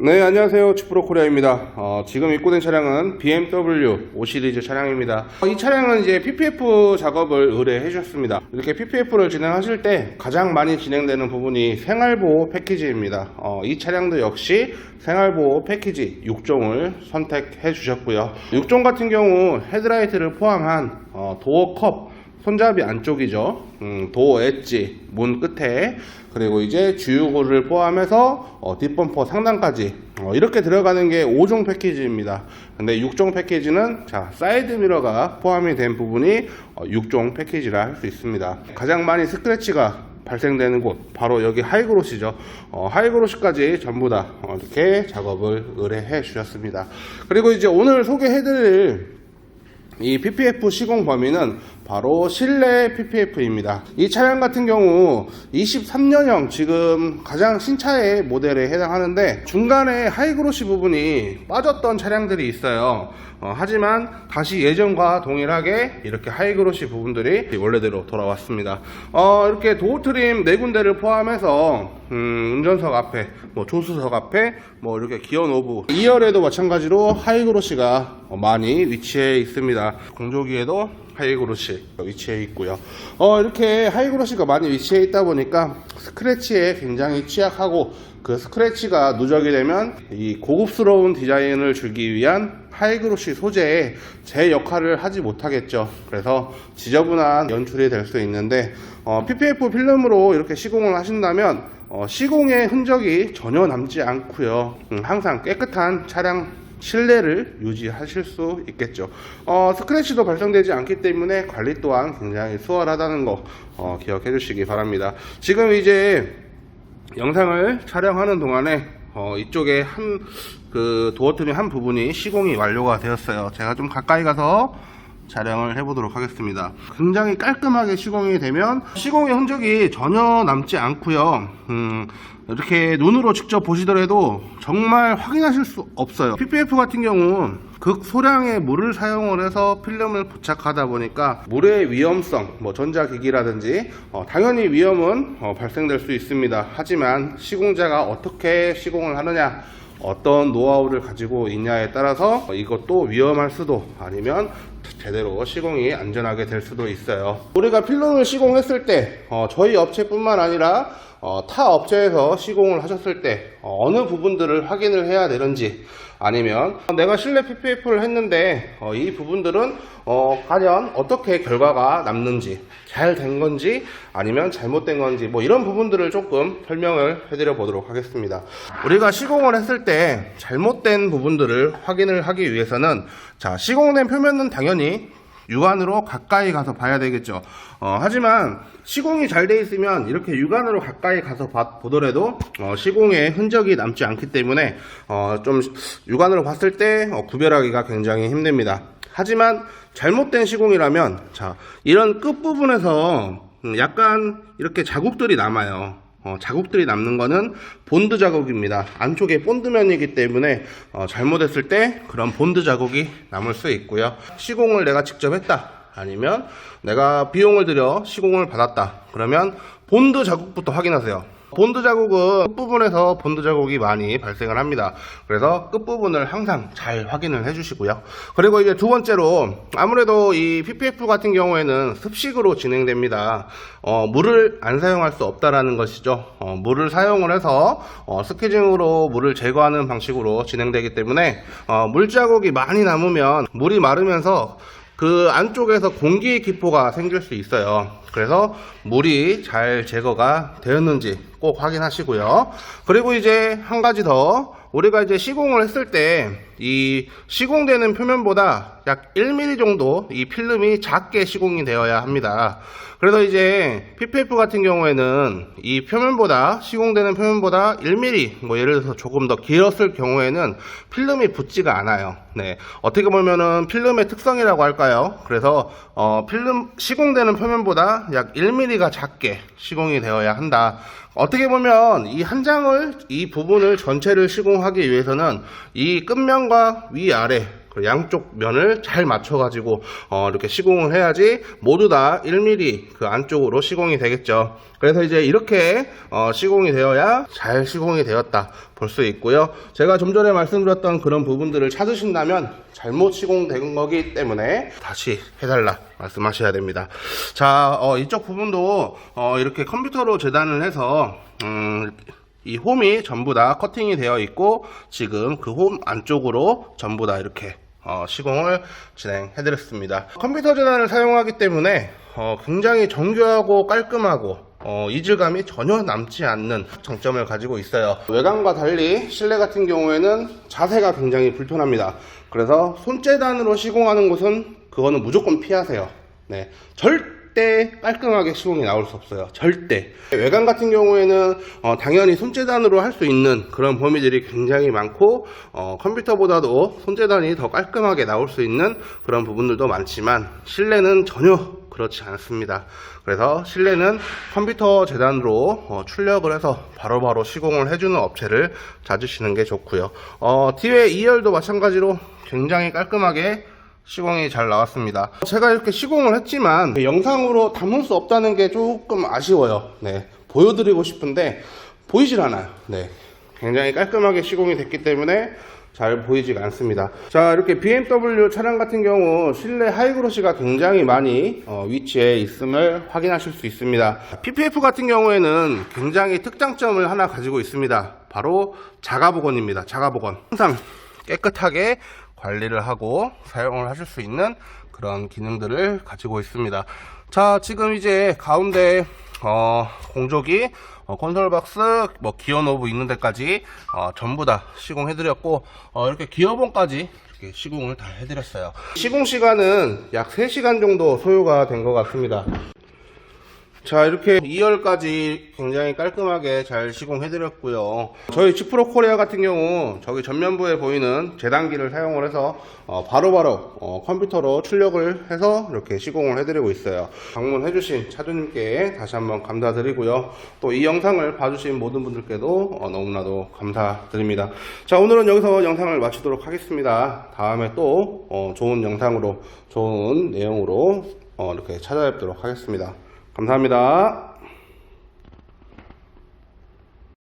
네, 안녕하세요. 치프로코리아입니다. 지금 입고된 차량은 BMW 5 시리즈 차량입니다. 이 차량은 이제 PPF 작업을 의뢰해 주셨습니다. 이렇게 PPF를 진행하실 때 가장 많이 진행되는 부분이 생활보호 패키지입니다. 이 차량도 역시 생활보호 패키지 6종을 선택해 주셨고요. 6종 같은 경우 헤드라이트를 포함한 도어 컵, 손잡이 안쪽이죠. 도어 엣지, 문 끝에, 그리고 이제 주유구를 포함해서 뒷범퍼 상단까지 이렇게 들어가는 게 5종 패키지입니다. 근데 6종 패키지는 사이드 미러가 포함이 된 부분이 6종 패키지라 할 수 있습니다. 가장 많이 스크래치가 발생되는 곳 바로 여기 하이그로시죠. 하이그로시까지 전부 다 이렇게 작업을 의뢰해 주셨습니다. 그리고 이제 오늘 소개해드릴 이 PPF 시공 범위는 바로 실내 PPF입니다. 이 차량 같은 경우 23년형 지금 가장 신차의 모델에 해당하는데 중간에 하이그로시 부분이 빠졌던 차량들이 있어요. 하지만 다시 예전과 동일하게 이렇게 하이그로시 부분들이 원래대로 돌아왔습니다. 이렇게 도어 트림 4군데를 포함해서 운전석 앞에, 조수석 앞에, 이렇게 기어 노브 2열에도 마찬가지로 하이그로시가 많이 위치해 있습니다. 공조기에도 하이그로시 위치해 있고요. 이렇게 하이그로시가 많이 위치해 있다 보니까 스크래치에 굉장히 취약하고, 그 스크래치가 누적이 되면 이 고급스러운 디자인을 주기 위한 하이그로시 소재에 제 역할을 하지 못하겠죠. 그래서 지저분한 연출이 될 수 있는데, PPF 필름으로 이렇게 시공을 하신다면 시공의 흔적이 전혀 남지 않고요. 항상 깨끗한 차량 실내를 유지하실 수 있겠죠. 스크래치도 발생되지 않기 때문에 관리 또한 굉장히 수월하다는 거 기억해 주시기 바랍니다. 지금 이제 영상을 촬영하는 동안에 이쪽에 도어 트림 한 부분이 시공이 완료가 되었어요. 제가 좀 가까이 가서 촬영을 해보도록 하겠습니다. 굉장히 깔끔하게 시공이 되면 시공의 흔적이 전혀 남지 않고요. 이렇게 눈으로 직접 보시더라도 정말 확인하실 수 없어요. PPF 같은 경우 극소량의 물을 사용을 해서 필름을 부착하다 보니까 물의 위험성, 전자기기라든지 당연히 위험은 발생될 수 있습니다. 하지만 시공자가 어떻게 시공을 하느냐, 어떤 노하우를 가지고 있냐에 따라서 이것도 위험할 수도, 아니면 제대로 시공이 안전하게 될 수도 있어요. 우리가 필름을 시공했을 때 저희 업체뿐만 아니라 타 업체에서 시공을 하셨을 때 어느 부분들을 확인을 해야 되는지, 아니면 내가 실내 PPF를 했는데 이 부분들은 과연 어떻게 결과가 남는지, 잘 된 건지 아니면 잘못된 건지, 이런 부분들을 조금 설명을 해드려 보도록 하겠습니다. 우리가 시공을 했을 때 잘못된 부분들을 확인을 하기 위해서는 시공된 표면은 당연히 육안으로 가까이 가서 봐야 되겠죠. 하지만 시공이 잘 돼 있으면 이렇게 육안으로 가까이 가서 보더라도 시공의 흔적이 남지 않기 때문에 좀 육안으로 봤을 때 구별하기가 굉장히 힘듭니다. 하지만 잘못된 시공이라면 이런 끝부분에서 약간 이렇게 자국들이 남아요. 자국들이 남는 거는 본드 자국입니다. 안쪽에 본드면이기 때문에 잘못했을 때 그런 본드 자국이 남을 수 있고요. 시공을 내가 직접 했다, 아니면 내가 비용을 들여 시공을 받았다, 그러면 본드 자국부터 확인하세요. 본드 자국은 끝부분에서 본드 자국이 많이 발생을 합니다. 그래서 끝부분을 항상 잘 확인을 해주시고요. 그리고 이제 두 번째로, 아무래도 이 PPF 같은 경우에는 습식으로 진행됩니다. 물을 안 사용할 수 없다라는 것이죠. 물을 사용을 해서 스퀴징으로 물을 제거하는 방식으로 진행되기 때문에 물자국이 많이 남으면 물이 마르면서 그 안쪽에서 공기 기포가 생길 수 있어요. 그래서 물이 잘 제거가 되었는지 꼭 확인하시고요. 그리고 이제 한 가지 더, 우리가 이제 시공을 했을 때 이 시공되는 표면보다 약 1mm 정도 이 필름이 작게 시공이 되어야 합니다. 그래서 이제 PPF 같은 경우에는 이 표면보다, 시공되는 표면보다 1mm, 예를 들어서 조금 더 길었을 경우에는 필름이 붙지가 않아요. 네, 어떻게 보면은 필름의 특성이라고 할까요? 그래서 필름 시공되는 표면보다 약 1mm가 작게 시공이 되어야 한다. 어떻게 보면 이 한 장을, 이 부분을 전체를 시공하기 위해서는 이 끝면과 위아래 그리고 양쪽 면을 잘 맞춰가지고 이렇게 시공을 해야지 모두 다 1mm 그 안쪽으로 시공이 되겠죠. 그래서 이제 이렇게 시공이 되어야 잘 시공이 되었다 볼 수 있고요. 제가 좀 전에 말씀드렸던 그런 부분들을 찾으신다면 잘못 시공된 거기 때문에 다시 해달라 말씀하셔야 됩니다. 자, 이쪽 부분도 이렇게 컴퓨터로 재단을 해서 이 홈이 전부 다 커팅이 되어 있고 지금 그 홈 안쪽으로 전부 다 이렇게 시공을 진행해 드렸습니다. 컴퓨터 재단을 사용하기 때문에 굉장히 정교하고 깔끔하고 이질감이 전혀 남지 않는 장점을 가지고 있어요. 외관과 달리 실내 같은 경우에는 자세가 굉장히 불편합니다. 그래서 손재단으로 시공하는 곳은 그거는 무조건 피하세요. 네, 절대 깔끔하게 시공이 나올 수 없어요. 절대. 외관 같은 경우에는 당연히 손재단으로 할 수 있는 그런 범위들이 굉장히 많고 컴퓨터보다도 손재단이 더 깔끔하게 나올 수 있는 그런 부분들도 많지만 실내는 전혀 그렇지 않습니다. 그래서 실내는 컴퓨터 재단으로 출력을 해서 바로바로 시공을 해주는 업체를 찾으시는 게 좋고요. 뒤에 2열도 마찬가지로 굉장히 깔끔하게 시공이 잘 나왔습니다. 제가 이렇게 시공을 했지만 영상으로 담을 수 없다는 게 조금 아쉬워요. 네, 보여드리고 싶은데 보이질 않아요. 네, 굉장히 깔끔하게 시공이 됐기 때문에 잘 보이지가 않습니다. 자, 이렇게 BMW 차량 같은 경우 실내 하이그로시가 굉장히 많이 위치해 있음을 확인하실 수 있습니다. PPF 같은 경우에는 굉장히 특장점을 하나 가지고 있습니다. 바로 자가복원입니다. 자가복원. 항상 깨끗하게 관리를 하고 사용을 하실 수 있는 그런 기능들을 가지고 있습니다. 자, 지금 이제 가운데 공조기, 콘솔박스, 기어 노브 있는 데까지 전부 다 시공해 드렸고 이렇게 기어봉까지 이렇게 시공을 다 해드렸어요. 시공 시간은 약 3시간 정도 소요가 된 것 같습니다. 자, 이렇게 2열까지 굉장히 깔끔하게 잘 시공해 드렸고요. 저희 지프로 코리아 같은 경우 저기 전면부에 보이는 재단기를 사용을 해서 바로바로 컴퓨터로 출력을 해서 이렇게 시공을 해 드리고 있어요. 방문해 주신 차주님께 다시 한번 감사드리고요. 또 이 영상을 봐주신 모든 분들께도 너무나도 감사드립니다. 자, 오늘은 여기서 영상을 마치도록 하겠습니다. 다음에 또 좋은 영상으로 좋은 내용으로 이렇게 찾아뵙도록 하겠습니다. 감사합니다.